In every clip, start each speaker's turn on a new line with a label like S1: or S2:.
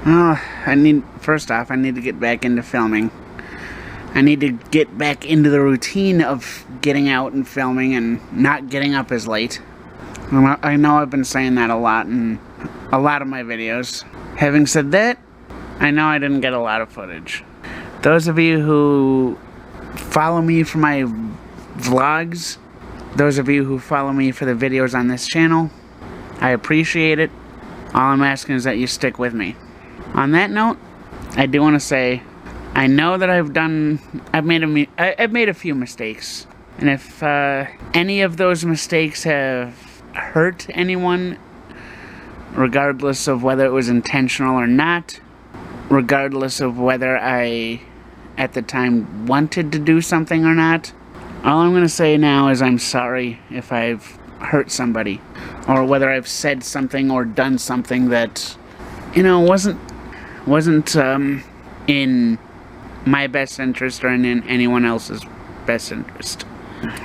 S1: First off, I need to get back into filming. I need to get back into the routine of getting out and filming and not getting up as late. I know I've been saying that a lot in a lot of my videos. Having said that, I know I didn't get a lot of footage. Those of you who follow me for my vlogs, those of you who follow me for the videos on this channel, I appreciate it. All I'm asking is that you stick with me. On that note, I do want to say, I know that I've made a few mistakes. And if any of those mistakes have hurt anyone, regardless of whether it was intentional or not, regardless of whether I, at the time, wanted to do something or not, all I'm going to say now is I'm sorry if I've hurt somebody, or whether I've said something or done something that, wasn't in my best interest or in anyone else's best interest.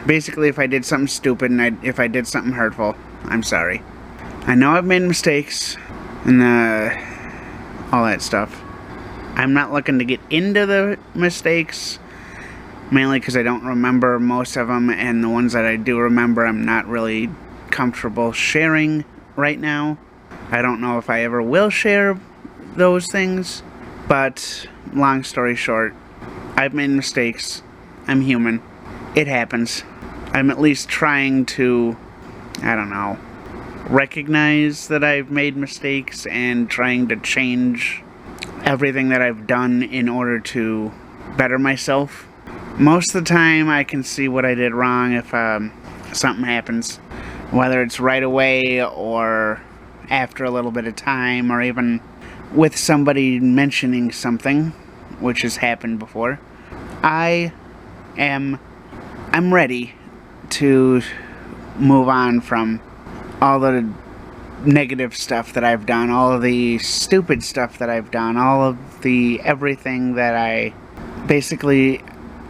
S1: Basically, if I did something stupid and if I did something hurtful, I'm sorry. I know I've made mistakes and all that stuff. I'm not looking to get into the mistakes, mainly because I don't remember most of them, and the ones that I do remember I'm not really comfortable sharing right now. I don't know if I ever will share those things, but long story short, I've made mistakes. I'm human. It happens. I'm at least trying to, recognize that I've made mistakes and trying to change everything that I've done in order to better myself. Most of the time I can see what I did wrong if something happens, whether it's right away or after a little bit of time, or even with somebody mentioning something, which has happened before. I'm ready to move on from all the negative stuff that I've done, all of the stupid stuff that I've done, all of the everything that I basically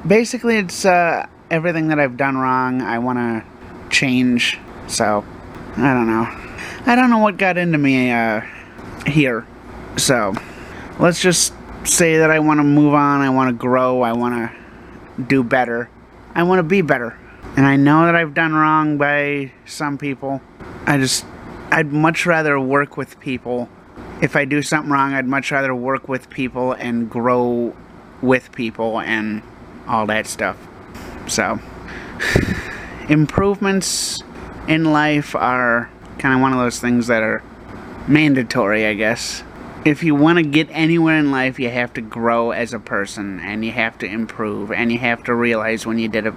S1: it's everything that I've done wrong I want to change. So I don't know what got into me here. So let's just say that I want to move on, I want to grow, I want to do better, I want to be better. And I know that I've done wrong by some people. I'd much rather work with people. If I do something wrong, I'd much rather work with people and grow with people and all that stuff. So, improvements in life are kind of one of those things that are mandatory, I guess. If you want to get anywhere in life, you have to grow as a person, and you have to improve, and you have to realize when you did a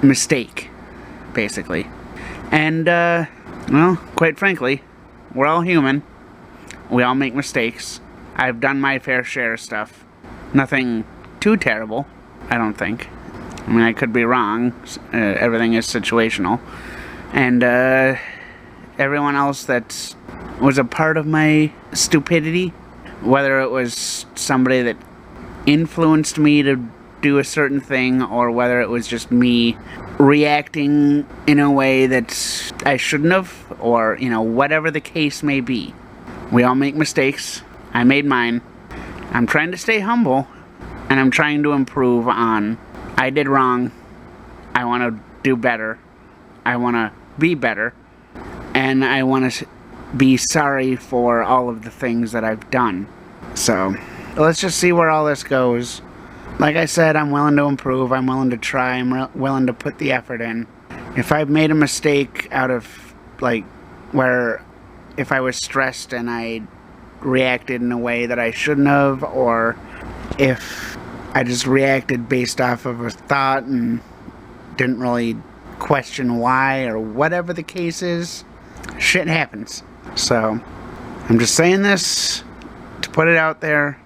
S1: mistake, basically. And, quite frankly, we're all human. We all make mistakes. I've done my fair share of stuff. Nothing too terrible, I don't think. I mean, I could be wrong. Everything is situational. And, everyone else that was a part of my stupidity, whether it was somebody that influenced me to do a certain thing, or whether it was just me reacting in a way that I shouldn't have, or, whatever the case may be. We all make mistakes. I made mine. I'm trying to stay humble, and I'm trying to improve on, I did wrong, I want to do better, I want to be better, and I want to be sorry for all of the things that I've done. So, let's just see where all this goes. Like I said, I'm willing to improve, I'm willing to try, I'm willing to put the effort in. If I've made a mistake out of, where if I was stressed and I reacted in a way that I shouldn't have, or if I just reacted based off of a thought and didn't really question why, or whatever the case is, shit happens. So, I'm just saying this to put it out there.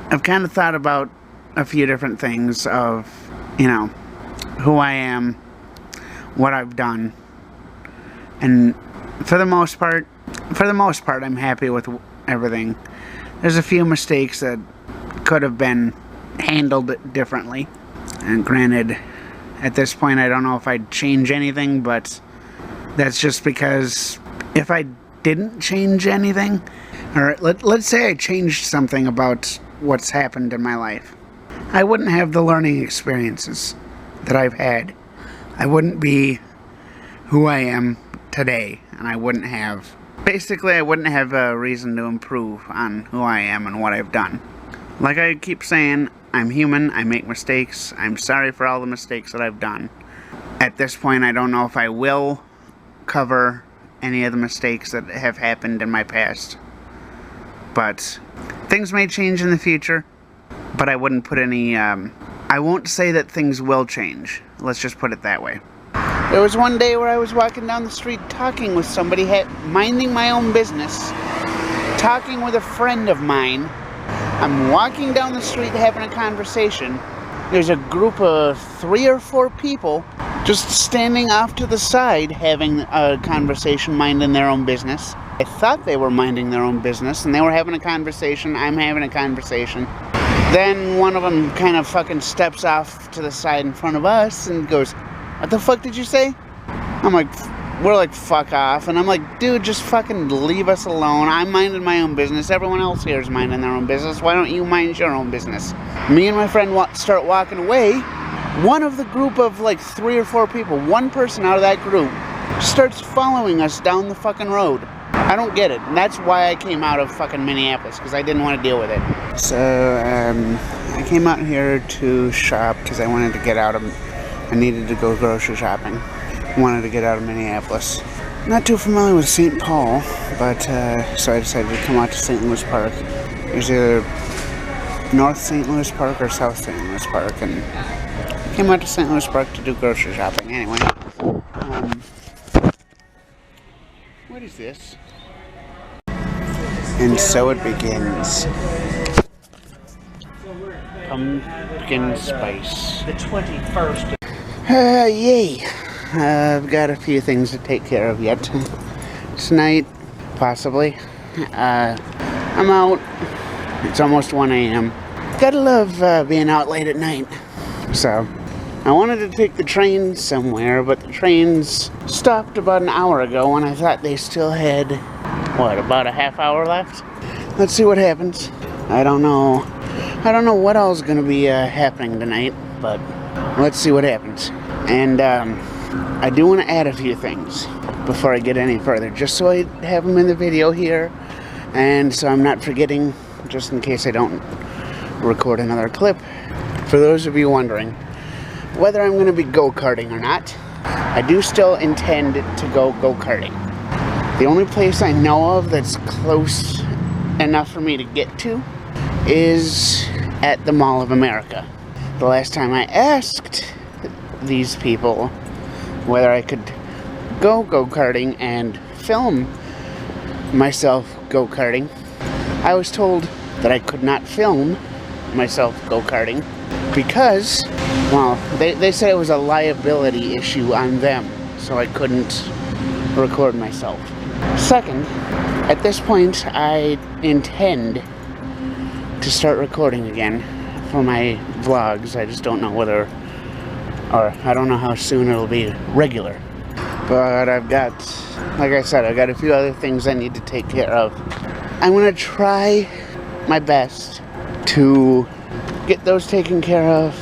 S1: I've kind of thought about a few different things of, who I am, what I've done, and for the most part, I'm happy with everything. There's a few mistakes that could have been handled differently, and granted, at this point I don't know if I'd change anything, but that's just because if I didn't change anything, or let's say I changed something about what's happened in my life, I wouldn't have the learning experiences that I've had. I wouldn't be who I am today, and I wouldn't have a reason to improve on who I am and what I've done. Like I keep saying, I'm human, I make mistakes, I'm sorry for all the mistakes that I've done. At this point, I don't know if I will cover any of the mistakes that have happened in my past. But things may change in the future, but I wouldn't put any, I won't say that things will change. Let's just put it that way. There was one day where I was walking down the street talking with somebody, minding my own business, talking with a friend of mine. I'm walking down the street having a conversation. There's a group of 3 or 4 people just standing off to the side having a conversation, minding their own business. I thought they were minding their own business and they were having a conversation. I'm having a conversation. Then one of them kind of fucking steps off to the side in front of us and goes, "What the fuck did you say?" I'm like, we're like, "Fuck off." And I'm like, dude, just fucking leave us alone. I'm minding my own business. Everyone else here is minding their own business. Why don't you mind your own business? Me and my friend start walking away. One of the group of like 3 or 4 people, one person out of that group, starts following us down the fucking road. I don't get it. And that's why I came out of fucking Minneapolis, because I didn't want to deal with it. So, I came out here to shop because I wanted to get out of... I needed to go grocery shopping. Wanted to get out of Minneapolis. Not too familiar with St. Paul, but so I decided to come out to St. Louis Park. There's either North St. Louis Park or South St. Louis Park, and came out to St. Louis Park to do grocery shopping. Anyway, what is this? And so it begins. Pumpkin spice.
S2: The 21st.
S1: Yay. I've got a few things to take care of yet. Tonight, possibly. I'm out. It's almost 1 a.m. Gotta love being out late at night. So, I wanted to take the train somewhere, but the trains stopped about an hour ago and I thought they still had, about a half hour left? Let's see what happens. I don't know what else is going to be happening tonight, but let's see what happens. And I do want to add a few things before I get any further, just so I have them in the video here, and so I'm not forgetting, just in case I don't record another clip. For those of you wondering whether I'm going to be go-karting or not, I do still intend to go go-karting. The only place I know of that's close enough for me to get to is at the Mall of America. The last time I asked these people whether I could go go-karting and film myself go-karting, I was told that I could not film myself go-karting because, well, they said it was a liability issue on them, so I couldn't record myself. Second, at this point, I intend to start recording again for my vlogs. I just don't know whether, or I don't know how soon it'll be regular. But I've got, like I said, I've got a few other things I need to take care of. I'm going to try my best to get those taken care of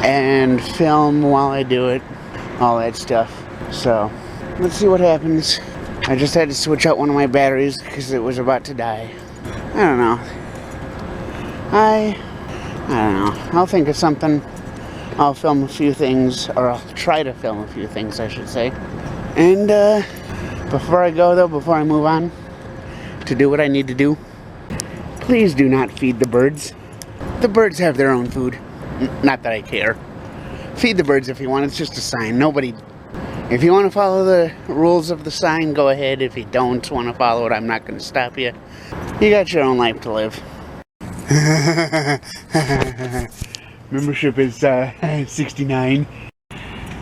S1: and film while I do it, all that stuff. So, let's see what happens. I just had to switch out one of my batteries because it was about to die. I don't know. I don't know. I'll think of something. I'll film a few things, or I'll try to film a few things, I should say. And before I go, though, before I move on to do what I need to do, please do not feed the birds. The birds have their own food. Not that I care. Feed the birds if you want. It's just a sign. Nobody... If you want to follow the rules of the sign, go ahead. If you don't want to follow it, I'm not going to stop you. You got your own life to live. Membership is 69.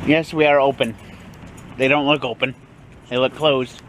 S1: Yes, we are open. They don't look open. They look closed.